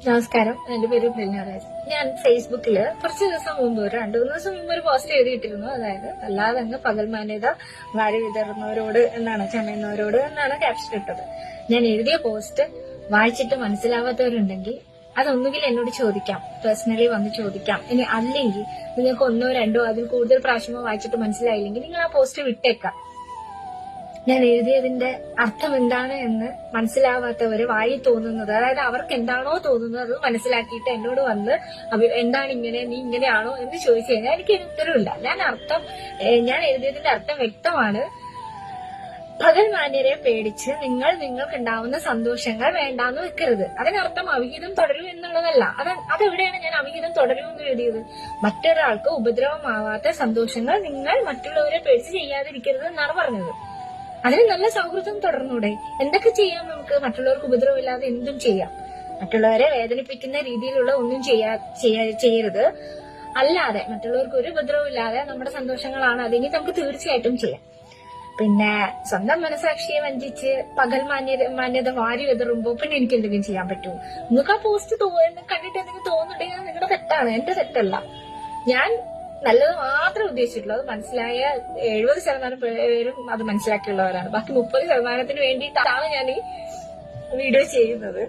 നമസ്കാരം, എന്റെ പേര് പ്രിയരാജ്. ഞാൻ ഫേസ്ബുക്കില് കുറച്ച് ദിവസം മുമ്പ്, 2-3 ദിവസം മുമ്പ് ഒരു പോസ്റ്റ് എഴുതിയിട്ടിരുന്നു. അതായത് അല്ലാതെ അങ്ങ് പകൽ മാന്യത വാരി വിതറുന്നവരോട് എന്നാണ്, ചമയുന്നവരോട് എന്നാണ് ക്യാപ്ഷൻ ഇട്ടത്. ഞാൻ എഴുതിയ പോസ്റ്റ് വായിച്ചിട്ട് മനസ്സിലാവാത്തവരുണ്ടെങ്കിൽ അതൊന്നുകിൽ എന്നോട് ചോദിക്കാം, പേഴ്സണലി വന്ന് ചോദിക്കാം. ഇനി അല്ലെങ്കിൽ നിങ്ങൾക്ക് 1-2 അതിൽ കൂടുതൽ പ്രാവശ്യമോ വായിച്ചിട്ട് മനസ്സിലായില്ലെങ്കിൽ നിങ്ങൾ ആ പോസ്റ്റ് വിട്ടേക്കാം. ഞാൻ എഴുതിയതിന്റെ അർത്ഥം എന്താണ് എന്ന് മനസ്സിലാവാത്തവര് വായി തോന്നുന്നത്, അതായത് അവർക്ക് എന്താണോ തോന്നുന്നത് അത് മനസ്സിലാക്കിയിട്ട് എന്നോട് വന്ന് എന്താണ് ഇങ്ങനെ, നീ ഇങ്ങനെയാണോ എന്ന് ചോദിച്ചു കഴിഞ്ഞാൽ എനിക്കൊരു ഉത്തരവില്ല. ഞാൻ എഴുതിയതിന്റെ അർത്ഥം വ്യക്തമാണ്. പകൽ മാന്യരെ പേടിച്ച് നിങ്ങൾക്കുണ്ടാവുന്ന സന്തോഷങ്ങൾ വേണ്ടാന്ന് വെക്കരുത്. അതിനർത്ഥം അവിഹിതം തുടരൂ എന്നുള്ളതല്ല. അതെവിടെയാണ് ഞാൻ അവിഹിതം തുടരൂ എന്ന് എഴുതിയത്? മറ്റൊരാൾക്ക് ഉപദ്രവമാവാത്ത സന്തോഷങ്ങൾ നിങ്ങൾ മറ്റുള്ളവരെ പേടിച്ച് ചെയ്യാതിരിക്കരുത് എന്നാണ് പറഞ്ഞത്. അതിന് നല്ല സൗഹൃദം തുടർന്നൂടെ? എന്തൊക്കെ ചെയ്യാം നമുക്ക്? മറ്റുള്ളവർക്ക് ഉപദ്രവമില്ലാതെ എന്തും ചെയ്യാം. മറ്റുള്ളവരെ വേദനിപ്പിക്കുന്ന രീതിയിലുള്ള ഒന്നും ചെയ്യരുത്. അല്ലാതെ മറ്റുള്ളവർക്ക് ഒരു ഉപദ്രവമില്ലാതെ നമ്മുടെ സന്തോഷങ്ങളാണ് അതെങ്കിൽ നമുക്ക് തീർച്ചയായിട്ടും ചെയ്യാം. പിന്നെ സ്വന്തം മനസാക്ഷിയെ വഞ്ചിച്ച് പകൽ മാന്യത വാരി വിതറുമ്പോ പിന്നെ എനിക്ക് എന്തെങ്കിലും ചെയ്യാൻ പറ്റുമോ? നിങ്ങൾക്ക് ആ പോസ്റ്റ് കണ്ടിട്ട് എന്തെങ്കിലും തോന്നുന്നുണ്ടെങ്കിൽ നിങ്ങളുടെ തെറ്റാണ്, എന്റെ തെറ്റല്ല. ഞാൻ നല്ലത് മാത്രമേ ഉദ്ദേശിച്ചിട്ടുള്ളൂ. അത് മനസ്സിലായ 70% പേരും അത് മനസ്സിലാക്കിയുള്ളവരാണ്. ബാക്കി 30% വേണ്ടിയിട്ടാണ് ഞാൻ ഈ വീഡിയോ ചെയ്യുന്നത്.